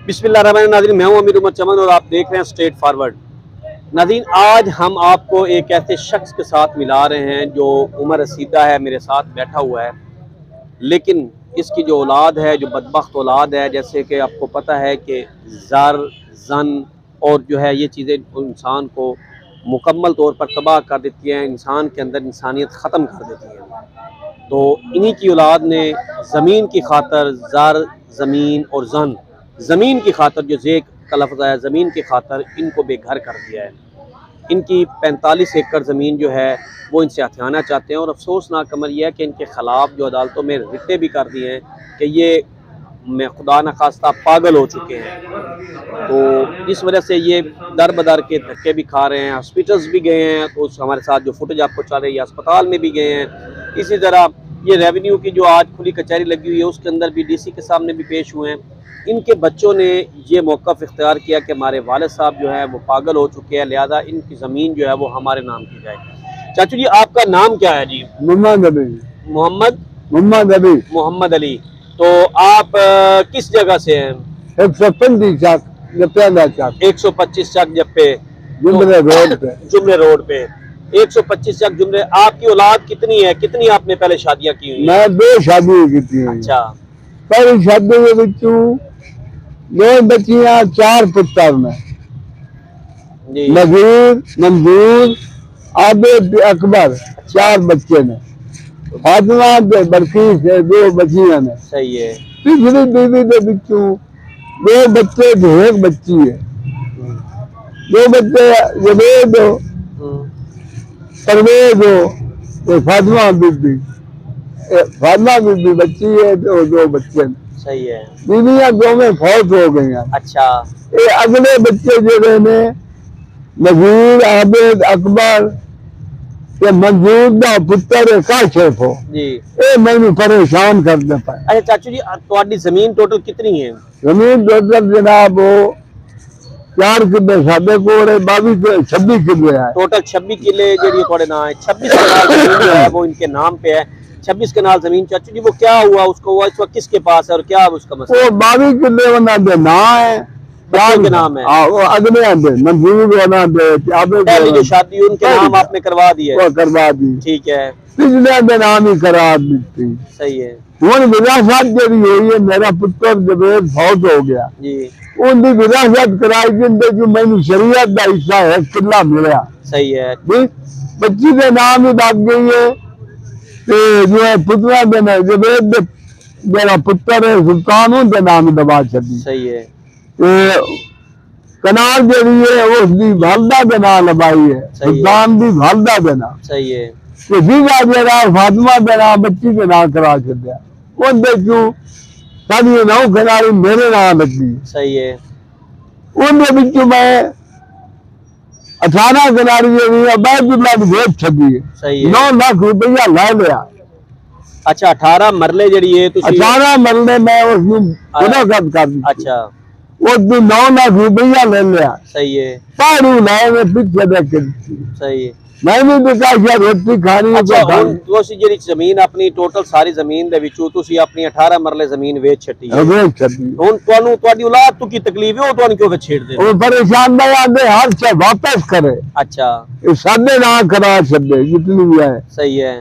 बिस्मिल्लाहिर्रहमानिर्रहीम। नाज़रीन, मैं हूं अमीर उमर चमन और आप देख रहे हैं स्ट्रेट फॉरवर्ड। नाज़रीन, आज हम आपको एक ऐसे शख्स के साथ मिला रहे हैं जो उमर रसीदा है, मेरे साथ बैठा हुआ है, लेकिन इसकी जो औलाद है, जो बदबख्त औलाद है, जैसे कि आपको पता है कि ज़र जन और जो है ये चीज़ें इंसान को मुकम्मल तौर पर तबाह कर देती हैं, इंसान के अंदर इंसानियत ख़त्म कर देती हैं। तो इन्हीं की औलाद ने ज़मीन की खातर ज़र ज़मीन और जन ज़मीन की खातर जो जेक का लफ्ज़ है, ज़मीन की खातर इनको बेघर कर दिया है। इनकी 45 एकड़ ज़मीन जो है वो इनसे हथियाना चाहते हैं और अफसोसनाक अमर यह है कि इनके ख़िलाफ़ जो अदालतों में रिटें भी कर दी हैं कि ये मैं खुदा न खास्ता पागल हो चुके हैं। तो इस वजह से ये दर बदर के धक्के भी खा रहे हैं, हॉस्पिटल्स भी गए हैं, तो हमारे साथ जो फुटेज आपको चल रही है अस्पताल में भी गए हैं। इसी तरह ये रेवेन्यू की जो आज खुली कचहरी लगी हुई है उसके अंदर भी डीसी के सामने भी पेश हुए हैं। इनके बच्चों ने ये मौक़िफ़ इख्तियार किया कि हमारे वालिद साहब जो है वो पागल हो चुके हैं, लिहाजा इनकी ज़मीन जो है वो हमारे नाम की जाए। चाचू जी, आपका नाम क्या है जी? मोहम्मद अली। मोहम्मद अली। मोहम्मद अली। तो आप किस जगह से हैं? 125 चक जप्पे चक 125 चक जप्पे जुमरे रोड पे। जुमरे रोड पे 125 चक जुमरे। आपकी औलाद कितनी है? कितनी आपने पहले शादियां की हुई? मैं 2 शादी की। अच्छा। पहली शादी के बिचू 2 बच्चियां 4 पुत्र ने नज़ीर मंजूर आबिद अकबर 4 बच्चे ने। फातिमा ते बल्कीस से 2 बच्चियां ने। सही है। तीसरी बीवी के बिचू 2 बच्चे थे, 1 बच्ची है। 2 बच्चे जवेद परवेज हो फातिमा बीबी। फातिमा बीबी बच्ची है तो 2 बच्चे। सही है। बीवियां 2 में फौत हो गई हैं। अच्छा। ये अगले बच्चे जो ने नज़ीर आबिद अकबर ये मंजूर का पुत्र काशिफ हो जी। ये मैंने परेशान कर दे पाए। अच्छा चाचू जी, तुम्हारी जमीन टोटल कितनी है? जमीन टोटल जनाब वो 4 किले साडे को 26 किले है। टोटल 26 किले जी थोड़े ना है। 26 कनाल जमीन जो है वो इनके नाम पे है। 26 कनाल जमीन। चाचू जी, वो क्या हुआ उसको? वो इस वक्त किसके पास है और क्या उसका मसला? वो 22 किले बना दे ना है, बच्चों के नाम है। वो अगले दे मंजूर बना दे। पहली जो शादी हुई उनके नाम आपने करवा दी है? वो करवा दी। ठीक है। पिछले दे नाम ही करा दी। सही है। हुन विरासत जी हुई है, मेरा पुत्र जवेद फौत हो गया जी। उनकी विरासत कराई जिंदे जो मैंने शरीयत का हिस्सा है किला मिला। सही है। बच्ची के नाम ही लग गई है जो है पुत्रा के नाम जवेद मेरा पुत्र है सुल्तान उनके नाम दबा छी। सही है। कनाल जी है उसकी वालदा के नाम लबाई है, सुल्तान की वालदा के नाम। सही है। जरा फातिमा के नाम बच्ची के नाम करा छड़िया। उनके क्यों सारी 9 कनाली मेरे नाम लगी। सही है। उनके बिचू मैं 18 कनाली बैतुल्लाह की वेच छड़ी है। सही है। 9 लाख रुपया ला लिया। अच्छा, 18 मरले जड़ी है 18 मरले में उसने कर दी। अच्छा। वो 9 लाख रुपया ले लिया। सही है। पारू लाए में पीछे देख के। सही है। मैंने तो कहा रोटी खानी। अच्छा, जी जमीन अपनी टोटल सारी जमीन दे विचों तुसी अपनी 18 मरले जमीन वेच छटी है। वेच छटी। हुन ਤੁਹਾਨੂੰ ਤੁਹਾਡੀ औलाद तो की तकलीफ है, वो ਤੁਹਾਨੂੰ क्यों छेड़ दे? वो परेशान ना आंदे हर से वापस करे। अच्छा। ये साडे ना करा छड़े जितनी भी है। सही है।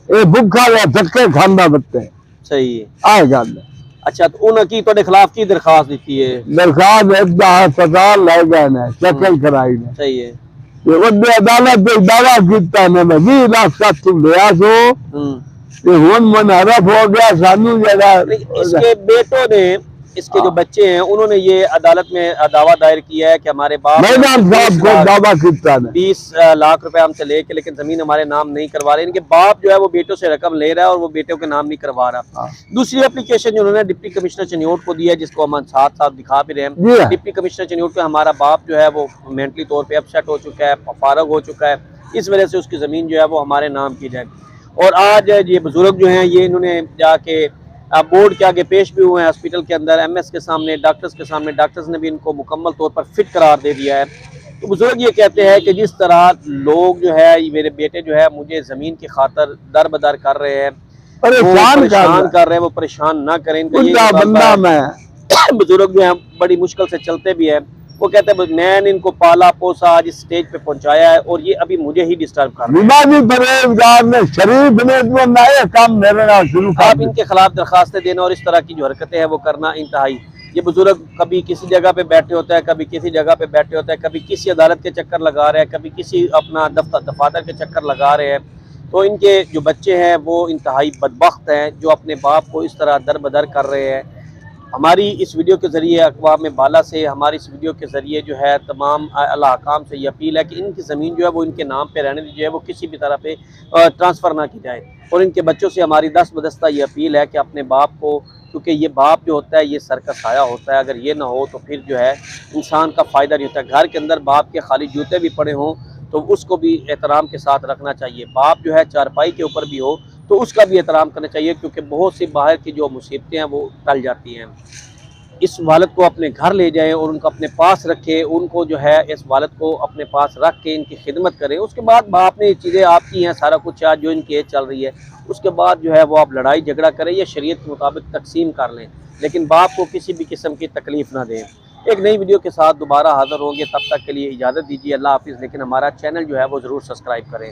ये भूखा या धक्के खांदा बत्ते। सही है। आ गल। अच्छा, तो उन की ਤੁਹਾਡੇ खिलाफ की दरखास्त दी है? दरखास्त अस्पताल ले गए ने, चेक कराई ने। सही है। ये वड्डे अदालत दे दावा कीता ने 20 लाख तक लिया सो। ये हुन मन हरफ हो गया सानू जरा। इसके बेटों ने, इसके जो बच्चे हैं उन्होंने ये अदालत में दावा दायर किया है कि हमारे बाप मैदान साहब को दावा कीता ने 20 लाख रुपए हमसे लेके, लेकिन जमीन हमारे नाम नहीं करवा रहे। इनके बाप जो है वो बेटों से रकम ले रहा है और वो बेटों के नाम नहीं करवा रहा। दूसरी एप्लीकेशन जो उन्होंने डिप्टी कमिश्नर चनियोट को दी है, जिसको हम साथ साथ दिखा भी रहे हैं। डिप्टी कमिश्नर चनियोट को हमारा बाप जो है वो मेंटली तौर पर अपसेट हो चुका है, फारग हो चुका है, इस वजह से उसकी जमीन जो है वो हमारे नाम की जाए। और आज ये बुजुर्ग जो हैं ये इन्होंने जाके बोर्ड के आगे पेश भी हुए हैं, हॉस्पिटल के अंदर एमएस के सामने, डॉक्टर्स के सामने। डॉक्टर्स ने भी इनको मुकम्मल तौर पर फिट करार दे दिया है। तो बुजुर्ग ये कहते हैं कि जिस तरह लोग जो है मेरे बेटे जो है मुझे ज़मीन की खातर दर बदर कर रहे हैं, परेशान कर रहे हैं, वो परेशान ना करें। बंदा मैं बुजुर्ग जो है बड़ी मुश्किल से चलते भी है, वो कहते हैं मैंने इनको पाला पोसा आज इस स्टेज पे पहुंचाया है और ये अभी मुझे ही डिस्टर्ब कर रहे हैं। आप इनके खिलाफ दरखास्तें देना और इस तरह की जो हरकतें हैं वो करना इंतहाई। ये बुजुर्ग कभी किसी जगह पे बैठे होता है, कभी किसी जगह पे बैठे होता है, कभी किसी अदालत के चक्कर लगा रहे हैं, कभी किसी अपना दफातर के चक्कर लगा रहे हैं। तो इनके जो बच्चे हैं वो इंतहाई बदबख्त हैं जो अपने बाप को इस तरह दर बदर कर रहे हैं। हमारी इस वीडियो के ज़रिए अक़वाम बाला से, हमारी इस वीडियो के ज़रिए जो है तमाम अल्लाह हकाम से ये अपील है कि इनकी ज़मीन जो है वो इनके नाम पे रहने दी जाए, वो किसी भी तरह पे ट्रांसफ़र ना की जाए। और इनके बच्चों से हमारी दस्त बदस्ता ये अपील है कि अपने बाप को, क्योंकि ये बाप जो होता है ये सर का साया होता है, अगर ये ना हो तो फिर जो है इंसान का फ़ायदा नहीं होता। घर के अंदर बाप के खाली जूते भी पड़े हों तो उसको भी एहतराम के साथ रखना चाहिए। बाप जो है चारपाई के ऊपर भी हो तो उसका भी एहतराम करना चाहिए, क्योंकि बहुत सी बाहर की जो मुसीबतें हैं वो टल जाती हैं। इस वालिद को अपने घर ले जाएं और उनको अपने पास रखें, उनको जो है इस वालिद को अपने पास रख के इनकी खिदमत करें। उसके बाद बाप ने ये चीज़ें आपकी हैं, सारा कुछ आज जो इनकी एज चल रही है, उसके बाद जो है वो आप लड़ाई झगड़ा करें या शरीयत के मुताबिक तकसीम कर लें, लेकिन बाप को किसी भी किस्म की तकलीफ़ ना दें। एक नई वीडियो के साथ दोबारा हाज़िर होंगे, तब तक के लिए इजाज़त दीजिए, अल्लाह हाफ़िज़। लेकिन हमारा चैनल जो है वो ज़रूर सब्सक्राइब करें।